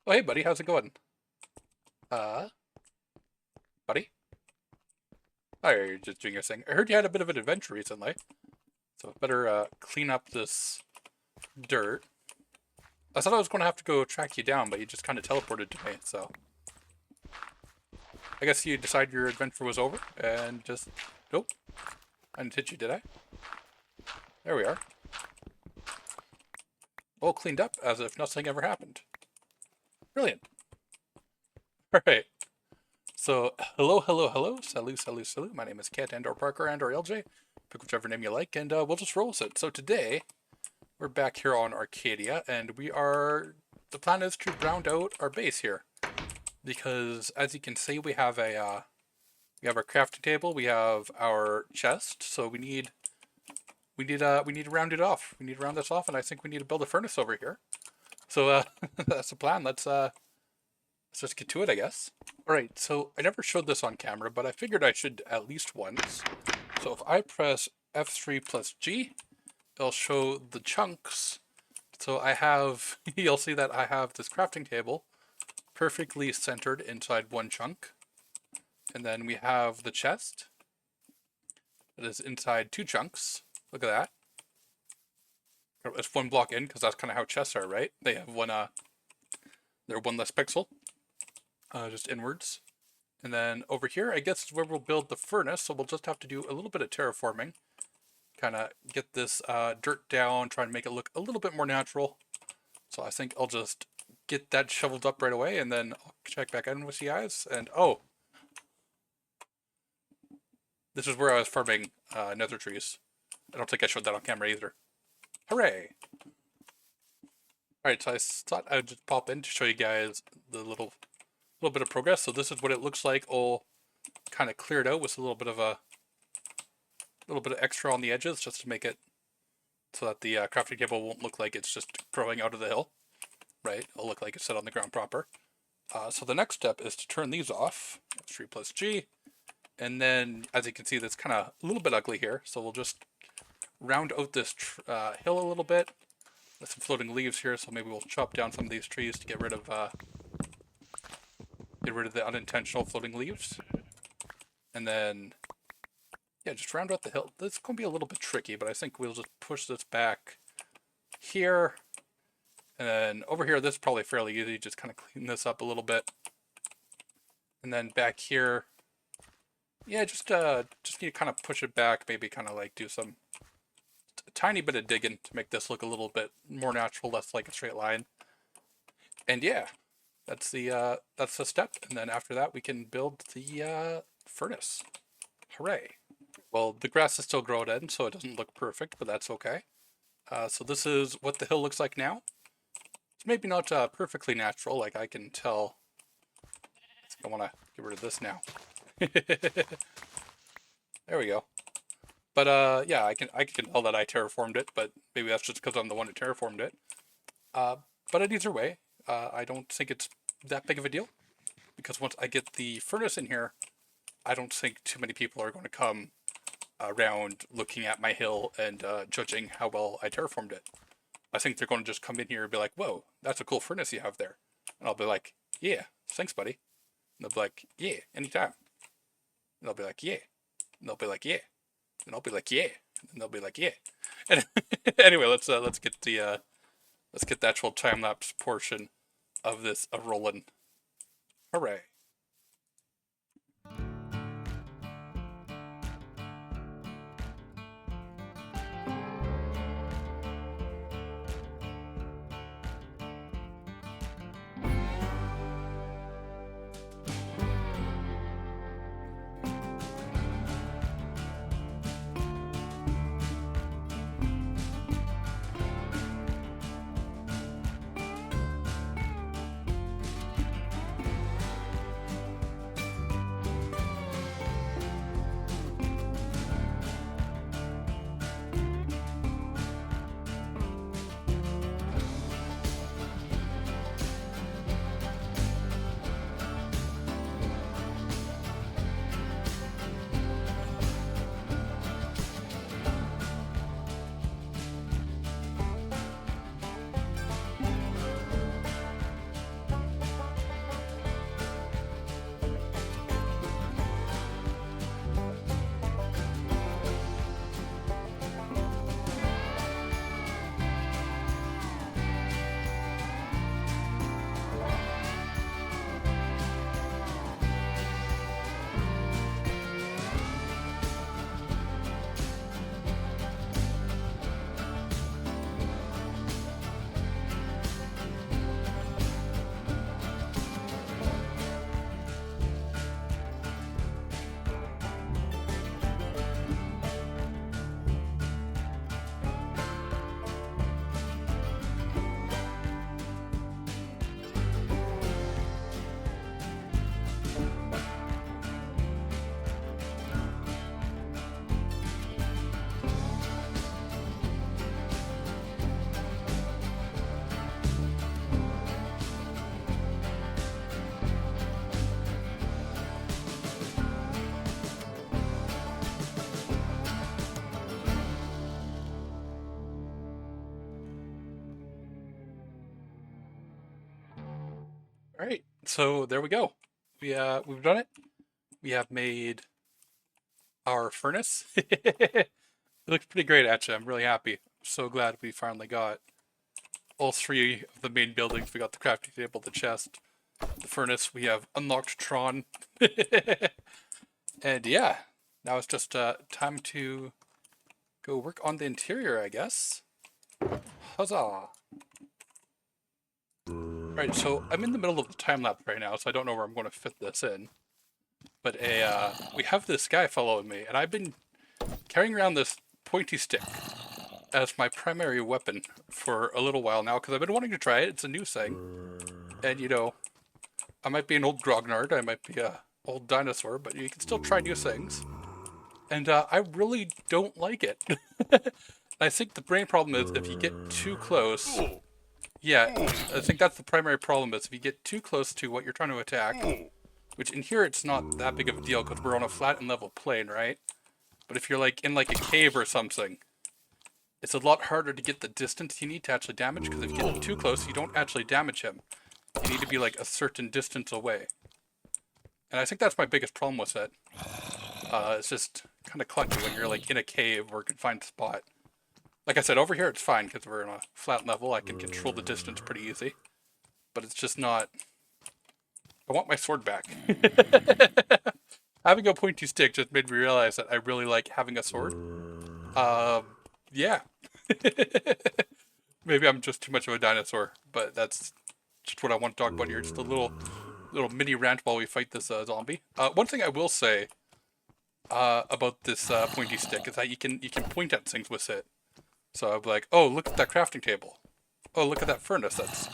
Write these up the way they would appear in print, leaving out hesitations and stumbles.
Oh, hey, buddy, how's it going? Uh, buddy? Oh, you're just doing your thing. I heard you had a bit of an adventure recently, so I better clean up this dirt. I thought I was going to have to go track you down, but you just kind of teleported to me, so I guess you decided your adventure was over and just... Nope, I didn't hit you, did I? There we are. All cleaned up as if nothing ever happened. Brilliant. Alright, so hello, salut. My name is Cat and or Parker and or LJ. Pick whichever name you like, and we'll just roll with it. So today, we're back here on Arcadia, and the plan is to round out our base here. Because, as you can see, we have our crafting table, we have our chest, so we need to round it off. We need to round this off, and I think we need to build a furnace over here. So, that's the plan. Let's just get to it, I guess. Alright, so I never showed this on camera, but I figured I should at least once. So if I press F3 plus G, it'll show the chunks. So I have, you'll see that I have this crafting table perfectly centered inside one chunk. And then we have the chest that is inside two chunks. Look at that. It's one block in because that's kind of how chests are, right? They have they're one less pixel, just inwards. And then over here, I guess is where we'll build the furnace. So we'll just have to do a little bit of terraforming. Kind of get this dirt down, try and make it look a little bit more natural. So I think I'll just get that shoveled up right away, and then I'll check back in with you guys. And oh, this is where I was farming nether trees. I don't think I showed that on camera either. Hooray! Alright, so I thought I would just pop in to show you guys the little bit of progress. So this is what it looks like, all kind of cleared out with a little bit of extra on the edges, just to make it so that the crafting table won't look like it's just growing out of the hill, right? It'll look like it's set on the ground proper. So the next step is to turn these off. F3 plus G. And then, as you can see, that's kind of a little bit ugly here. So we'll just round out this hill a little bit. There's some floating leaves here, so maybe we'll chop down some of these trees to get rid of the unintentional floating leaves. And then, yeah, just round out the hill. This is going to be a little bit tricky, but I think we'll just push this back here. And then over here, this is probably fairly easy. Just kind of clean this up a little bit. And then back here, yeah, just need to kind of push it back. Maybe kind of like do a tiny bit of digging to make this look a little bit more natural, less like a straight line. And yeah, that's the step. And then after that, we can build the furnace. Hooray! Well, the grass is still growing in, so it doesn't look perfect, but that's okay. So this is what the hill looks like now. It's maybe not perfectly natural, like I can tell. I want to get rid of this now. There we go. But yeah, I can tell that I terraformed it, but maybe that's just because I'm the one who terraformed it. But either way, I don't think it's that big of a deal, because once I get the furnace in here, I don't think too many people are going to come around looking at my hill and judging how well I terraformed it. I think they're going to just come in here and be like, whoa, that's a cool furnace you have there. And I'll be like, yeah, thanks, buddy. And they'll be like, yeah, anytime. And I'll be like, yeah. And they'll be like, yeah. And I'll be like, yeah. And they'll be like, yeah. And anyway, let's get the actual time lapse portion of this rolling. Hooray! All right, so there we go. We've done it. We have made our furnace. It looks pretty great, actually. I'm really happy. So glad we finally got all three of the main buildings. We got the crafting table, the chest, the furnace. We have unlocked Tron. And yeah, now it's just time to go work on the interior, I guess. Huzzah! Right, so I'm in the middle of the time lapse right now, so I don't know where I'm going to fit this in. But we have this guy following me, and I've been carrying around this pointy stick as my primary weapon for a little while now, because I've been wanting to try it. It's a new thing. And, you know, I might be an old grognard, I might be a old dinosaur, but you can still try new things. And I really don't like it. I think the main problem is if you get too close. Yeah, I think that's the primary problem is if you get too close to what you're trying to attack, which in here it's not that big of a deal because we're on a flat and level plane, right? But if you're like in like a cave or something, it's a lot harder to get the distance you need to actually damage, because if you get too close, you don't actually damage him. You need to be like a certain distance away. And I think that's my biggest problem with it. It's just kind of clunky when you're like in a cave or a confined spot. Like I said, over here it's fine because we're on a flat level. I can control the distance pretty easy. But it's just not... I want my sword back. Having a pointy stick just made me realize that I really like having a sword. Yeah. Maybe I'm just too much of a dinosaur, but that's just what I want to talk about here. Just a little mini rant while we fight this zombie. One thing I will say about this pointy stick is that you can point at things with it. So I'll be like, oh, look at that crafting table. Oh, look at that furnace that's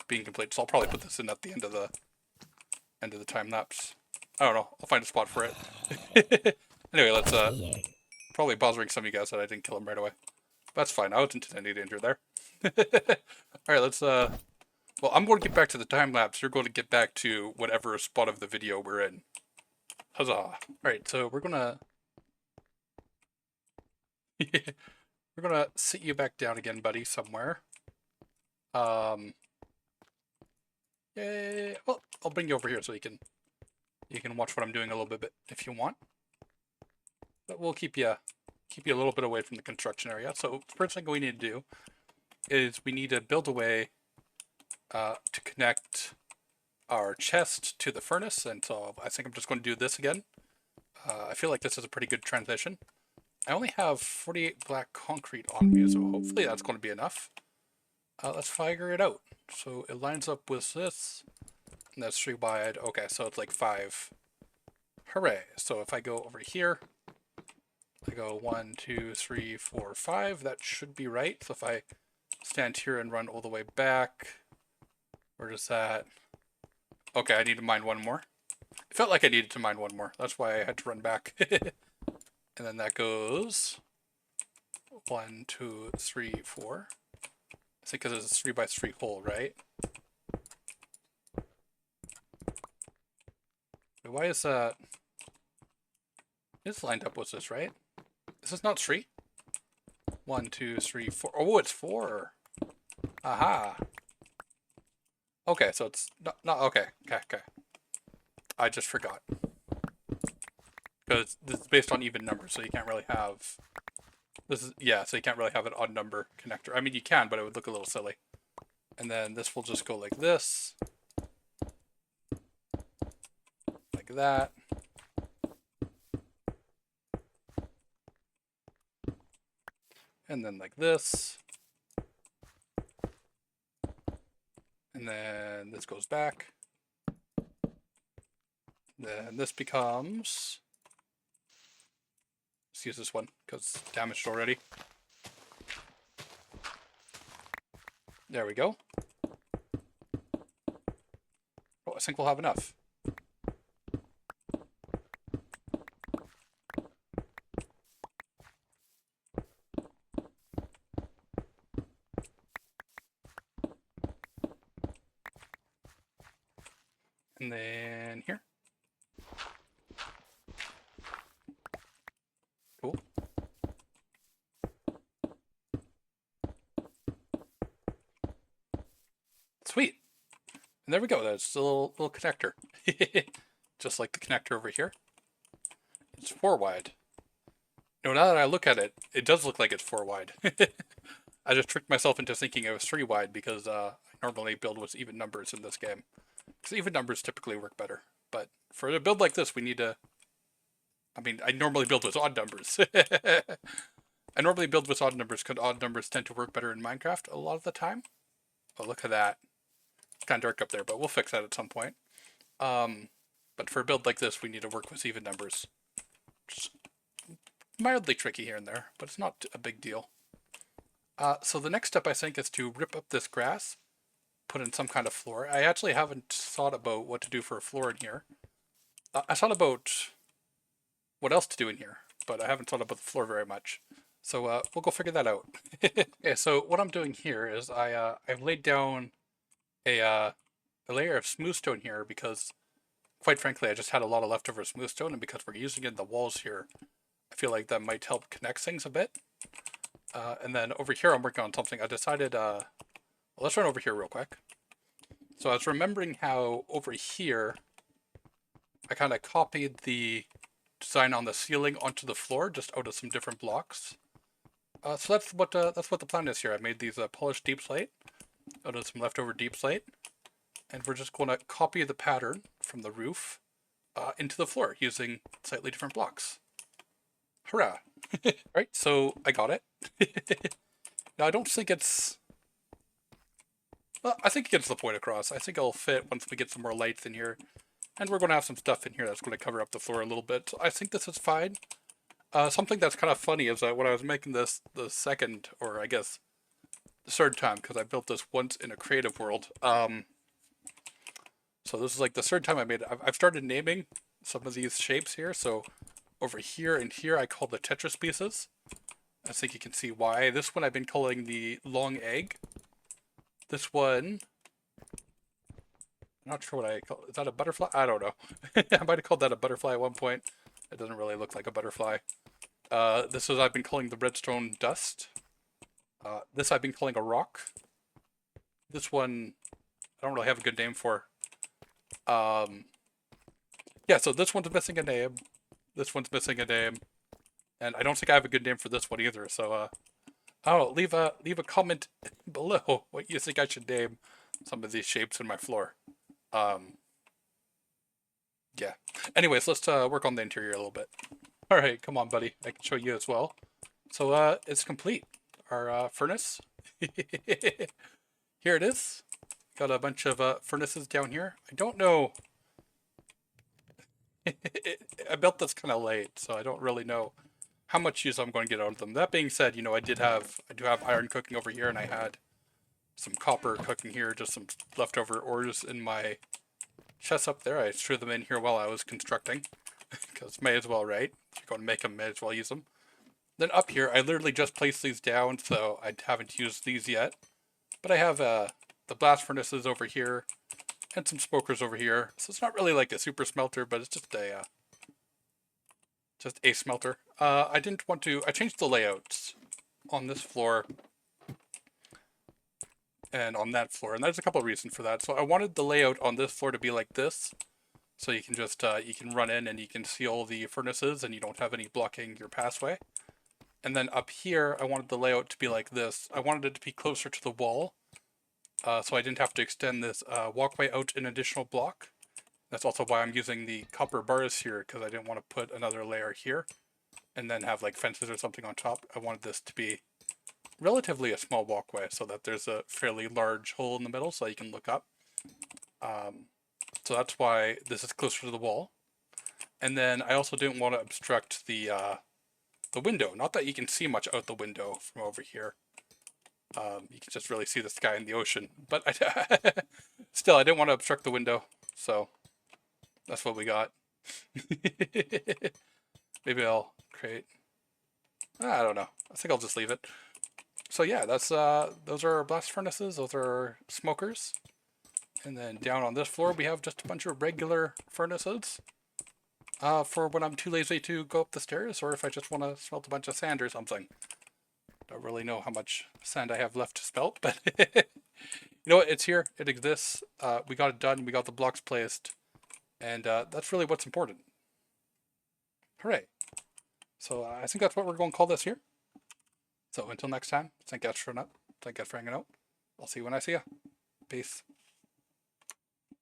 being complete. So I'll probably put this in at the end of the time lapse. I don't know. I'll find a spot for it. Anyway, let's probably bothering some of you guys that I didn't kill him right away. That's fine. I wasn't in any danger there. Alright, let's well, I'm going to get back to the time lapse. You're going to get back to whatever spot of the video we're in. Huzzah. Alright, so we're gonna we're gonna sit you back down again, buddy, somewhere. Yeah. Well, I'll bring you over here so you can watch what I'm doing a little bit if you want. But we'll keep you a little bit away from the construction area. So the first thing we need to do is we need to build a way to connect our chest to the furnace, and so I think I'm just going to do this again. I feel like this is a pretty good transition. I only have 48 black concrete on me, so hopefully that's going to be enough. Let's figure it out. So it lines up with this, and that's 3 wide. Okay, so it's like 5. Hooray! So if I go over here, I go 1, 2, 3, 4, 5. That should be right. So if I stand here and run all the way back, where is that? Okay, I need to mine one more. It felt like I needed to mine one more. That's why I had to run back. And then that goes 1, 2, 3, 4. I think because it's a 3x3 hole, right? Why is that? It's lined up with this, right? This is not 3. 1, 2, 3, 4. Oh, it's 4. Aha. Okay, so it's not okay. Okay. I just forgot. Because this is based on even numbers, so you can't really have... so you can't really have an odd number connector. I mean, you can, but it would look a little silly. And then this will just go like this. Like that. And then like this. And then this goes back. Then this becomes... Let's use this one, because it's damaged already. There we go. Oh, I think we'll have enough. And then here. Cool. Sweet. And there we go. That's a little connector. Just like the connector over here. It's 4 wide. No, now that I look at it, it does look like it's 4 wide. I just tricked myself into thinking it was 3 wide because I normally build with even numbers in this game. Because even numbers typically work better. But for a build like this, we need to... I mean, I normally build with odd numbers. I normally build with odd numbers because odd numbers tend to work better in Minecraft a lot of the time. Oh, look at that. It's kind of dark up there, but we'll fix that at some point. But for a build like this, we need to work with even numbers. Just mildly tricky here and there, but it's not a big deal. So the next step, I think, is to rip up this grass, put in some kind of floor. I actually haven't thought about what to do for a floor in here. I thought about what else to do in here, but I haven't thought about the floor very much. So we'll go figure that out. Okay, so what I'm doing here is I've laid down a layer of smooth stone here because, quite frankly, I just had a lot of leftover smooth stone, and because we're using it in the walls here, I feel like that might help connect things a bit. And then over here, I'm working on something. I decided, well, let's run over here real quick. So I was remembering how over here, I kind of copied the design on the ceiling onto the floor, just out of some different blocks. So that's what the plan is here. I made these polished deep slate out of some leftover deep slate, and we're just going to copy the pattern from the roof into the floor using slightly different blocks. Hurrah! Right, so I got it. Now I don't think it's... Well, I think it gets the point across. I think it'll fit once we get some more lights in here. And we're going to have some stuff in here that's going to cover up the floor a little bit. So I think this is fine. Something that's kind of funny is that when I was making this the second, or I guess the third time, because I built this once in a creative world. So this is like the third time I made it. I've started naming some of these shapes here. So over here and here I call the Tetris pieces. I think you can see why. This one I've been calling the long egg. This one, I'm not sure what I call it. Is that a butterfly? I don't know. I might have called that a butterfly at one point. It doesn't really look like a butterfly. This is I've been calling the redstone dust. This I've been calling a rock. This one I don't really have a good name for. Yeah, so this one's missing a name. This one's missing a name. And I don't think I have a good name for this one either, so oh, leave a comment below what you think I should name some of these shapes in my floor. Yeah. Anyways, let's work on the interior a little bit. Alright, come on, buddy. I can show you as well. So, it's complete. Our furnace. Here it is. Got a bunch of furnaces down here. I don't know. I built this kind of late, so I don't really know how much use I'm going to get out of them. That being said, you know, I do have iron cooking over here, and I had some copper cooking here, just some leftover ores in my chests up there. I threw them in here while I was constructing, because may as well, right? If you're going to make them, may as well use them. Then up here, I literally just placed these down, so I haven't used these yet. But I have the blast furnaces over here, and some smokers over here. So it's not really like a super smelter, but it's just a smelter. I didn't want to... I changed the layouts on this floor and on that floor, and there's a couple of reasons for that. So I wanted the layout on this floor to be like this, so you can just you can run in and you can see all the furnaces and you don't have any blocking your pathway. And then up here, I wanted the layout to be like this. I wanted it to be closer to the wall, so I didn't have to extend this walkway out an additional block. That's also why I'm using the copper bars here, because I didn't want to put another layer here and then have like fences or something on top. I wanted this to be relatively a small walkway so that there's a fairly large hole in the middle so you can look up. So that's why this is closer to the wall. And then I also didn't want to obstruct the window. Not that you can see much out the window from over here. You can just really see the sky and the ocean. But still, I didn't want to obstruct the window. So that's what we got. Maybe I'll create... I don't know. I think I'll just leave it. So yeah, that's those are our blast furnaces. Those are our smokers. And then down on this floor, we have just a bunch of regular furnaces. For when I'm too lazy to go up the stairs, or if I just want to smelt a bunch of sand or something. Don't really know how much sand I have left to smelt, but You know what? It's here. It exists. We got it done. We got the blocks placed. And that's really what's important. Hooray. So I think that's what we're going to call this here. So until next time, thank you for showing up. Thank you for hanging out. I'll see you when I see you. Peace.